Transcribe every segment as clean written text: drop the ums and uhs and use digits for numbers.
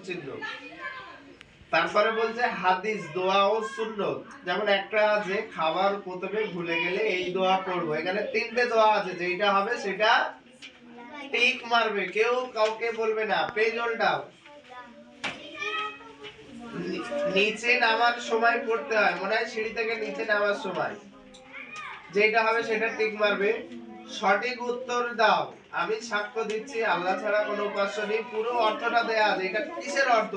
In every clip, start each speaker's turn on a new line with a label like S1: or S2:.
S1: চিহ্ন। তারপরে বলছে হাদিস, দোয়া ও সুন্নত। যেমন একটা আছে খাবার প্রথমে ভুলে গেলে এই দোয়া পড়বো, এখানে তিনটে দোয়া আছে, যেটা হবে সেটা টিক মারবে, কেউ কাউকে বলবে না। পেজ উল্টাও। নিচে নামার সময় পড়তে হয়, মনে হয় সিঁড়ি থেকে নিচে নামার সময়, যেটা হবে সেটা টিক মারবে। সঠিক উত্তর দাও। আমি সাক্ষ্য দিচ্ছি আল্লাহ ছাড়া কোনো উপাস্য নেই। পুরো অর্থটা দেয়া আছে। এটা কিসের অর্থ?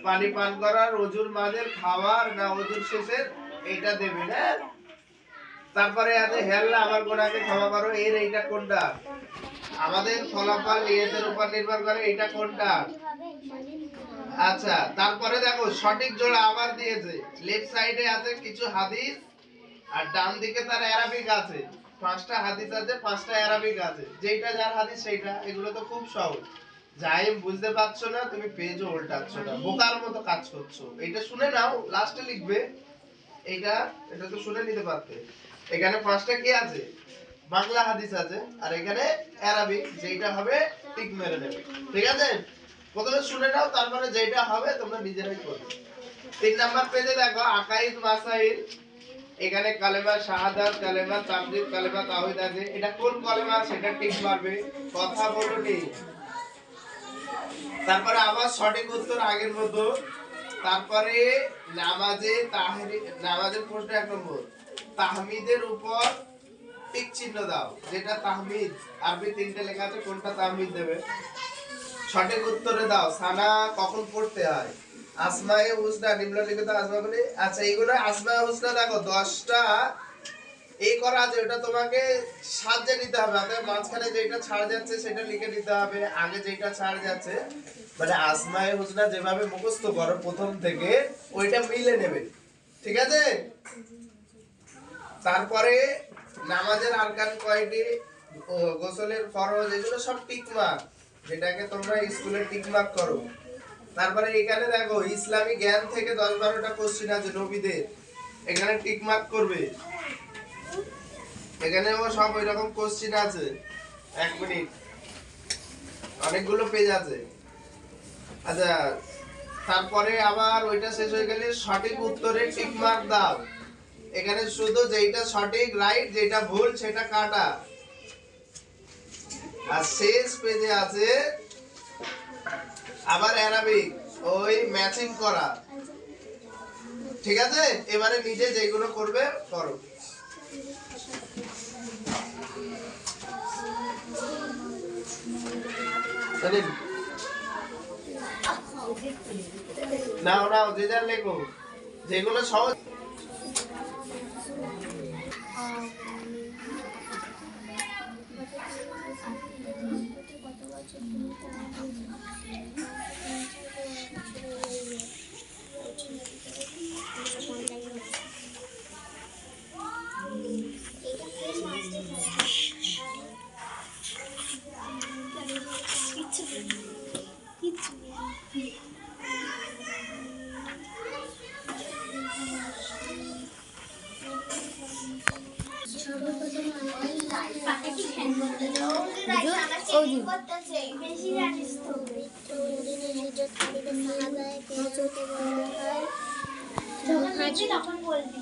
S1: পানি পান করার, ওজুর মাঝের, খাওয়ার, না ওজুর শেষের? এটা দেবে না। তারপরে আছে হে আল্লাহ আমার গুনাহকে ক্ষমা করো, এর এইটা কোনটা? আমাদের ফলাফল নিয়তের উপর নির্ভর করে, এটা কোনটা? আচ্ছা, তারপরে দেখো সঠিক জোড়া আবার দিয়েছে। লেফট সাইডে আছে কিছু হাদিস আর ডান দিকে তার আরবিক আছে। 5টা হাদিস আছে, 5টা আরবিক আছে, যেটা যার হাদিস সেইটা। এগুলো তো খুব সহজ। যাই বুঝতে পারছো না, তুমি পেজও উল্টাচ্ছ না, বোকার মতো কাজ করছো। এটা শুনে নাও, লাস্টে লিখবে। এটা তো শুনে নিতে পারতে। এখানে 5টা কি আছে? বাংলা হাদিস আছে, আর এখানে আরবিক, যেটা হবে টিক মেরে নেবে। ঠিক আছে? প্রথমে শুনে নাও, তারপরে যেটা হবে তোমরা নিজেরাই করবে। 3 নাম্বার পেজে দেখো আকাইদ মাসাইল। এখানে কালেমা শাহাদাত, কালেমা তামজিদ, কালেমা তাওহীদ আছে। এটা কোন কালেমা সেটা টিক মারবে। কথা বলনি। তারপরে আবার সঠিক উত্তর আগের মতো। তারপরে নামাজের প্রশ্ন 1 নম্বর, তাহমিদের উপর টিক চিহ্ন দাও। যেটা তাহমিদ, আরবি 3টে লেখা আছে, কোনটা তাহমিদ দেবে। সঠিক উত্তরে দাও সানা কখন পড়তে হয়। আসমায়ে হুসনা, নিম্নলিখিত আসমাগুলি। আচ্ছা, এইগুলো আসমায়ে হুসনা দেখো 10টা এই করা আছে, ওটা তোমাকে সাজিয়ে নিতে হবে। অর্থাৎ মাঝখানে যেটা ছাড় যাচ্ছে সেটা লিখে নিতে হবে, আগে যেটা ছাড় যাচ্ছে, মানে আসমায়ে হুসনা যেভাবে মুখস্থ করো প্রথম থেকে, ওইটা মিলে নেবে। ঠিক আছে? তারপরে নামাজের আরকান কয়টি, গোসলের ফরজ, এগুলো সব টিক মার্ক, যেটাকে তোমরা স্কুলে টিক মার্ক করো। তারপরে এখানে দেখো ইসলামী জ্ঞান থেকে 10-12টা কোশ্চেন আছে নবীদের, এখানে টিক মার্ক করবে। এখানেও সব ওই রকম কোশ্চেন আছে। 1 মিনিট, অনেকগুলো পেজ আছে। আচ্ছা, তারপরে আবার ওইটা শেষ হয়ে গেলে সঠিক উত্তরে টিক মার্ক দাও। এখানে শুধু যেটা সঠিক রাইট, যেটা ভুল সেটা কাটা। আর শেষ পেজে আছে আবার আরবিক, ওই ম্যাচিং করা। ঠিক আছে? এবারে নিজে যেগুলো করবে করো। নাও যে যার লেখো, যেগুলো সহজ।
S2: তখন বলবি।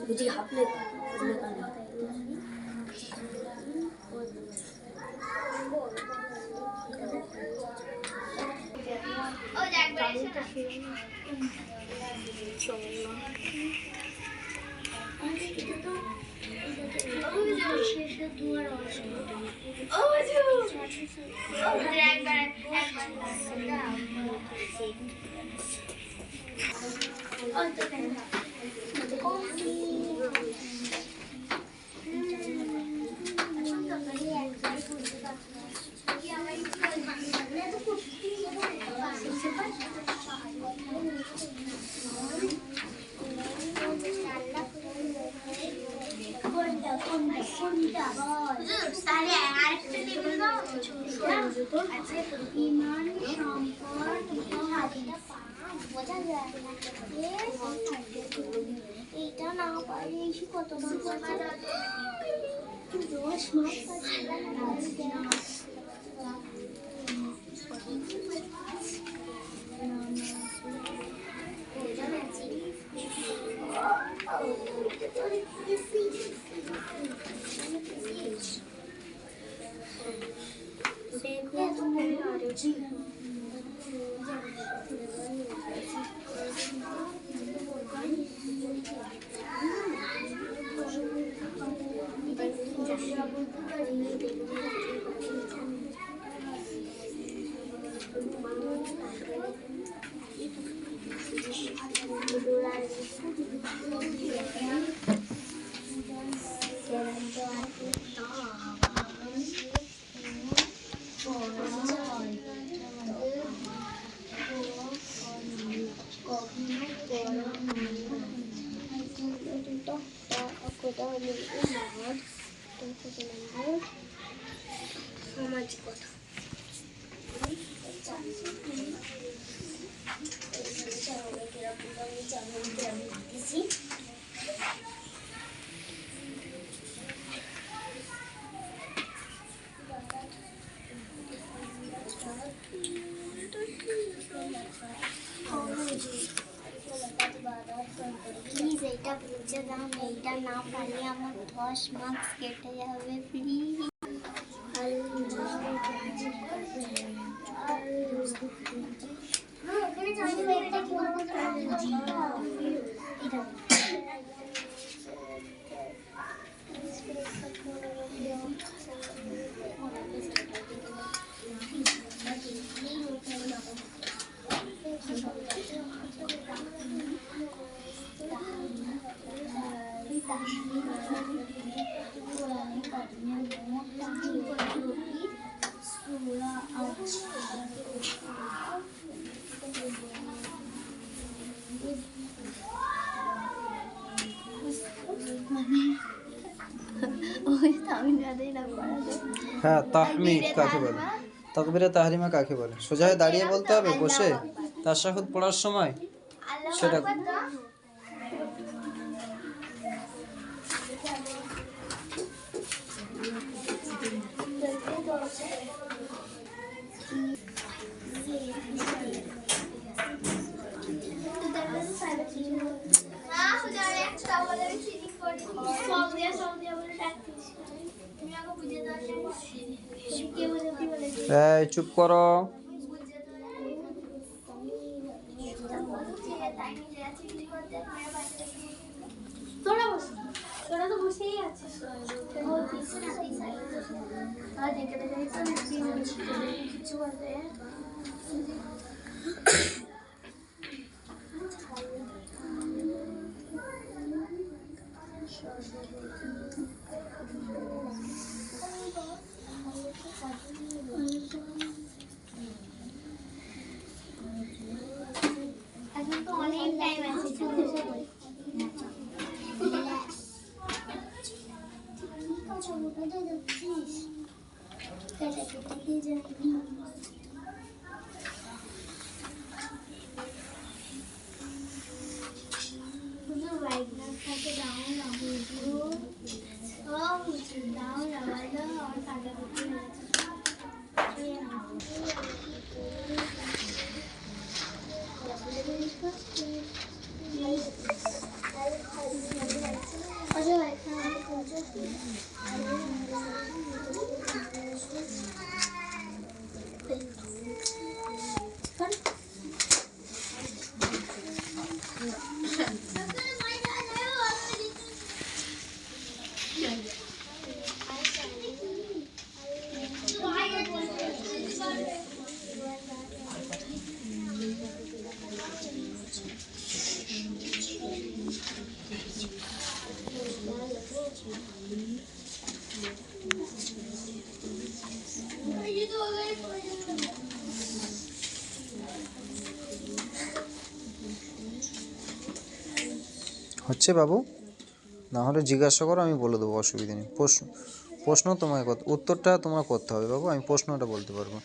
S3: 그지 합래 올라가네.
S2: ইমান সম্পদ বোঝা যায় এইটা না পারি কত দোষ হলো উম্মাদ, তারপরে নম্বর সামাজিকতা। প্লিজ এইটা বুঝে দাও, এইটা না পারলে আমার 10 মার্কস কেটে যাবে প্লিজ।
S4: হ্যাঁ, তাহমিদ কাকে বলে? তাকবীরে তাহরিমা কাকে বলে? সোজা হয়ে দাঁড়িয়ে বলতে হবে, বসে তাশাহুদ পড়ার সময় সেটা এই চুপ করো।
S2: তোরা তো বসেই আছিস। কিছু বলতে এখন তো অনেক টাইম আছে।
S4: হচ্ছে বাবু, না হলে জিজ্ঞাসা করো, আমি বলে দেবো, অসুবিধা নেই। প্রশ্ন তোমায় উত্তরটা তোমরা করতে হবে বাবু, আমি প্রশ্নটা বলতে পারবো।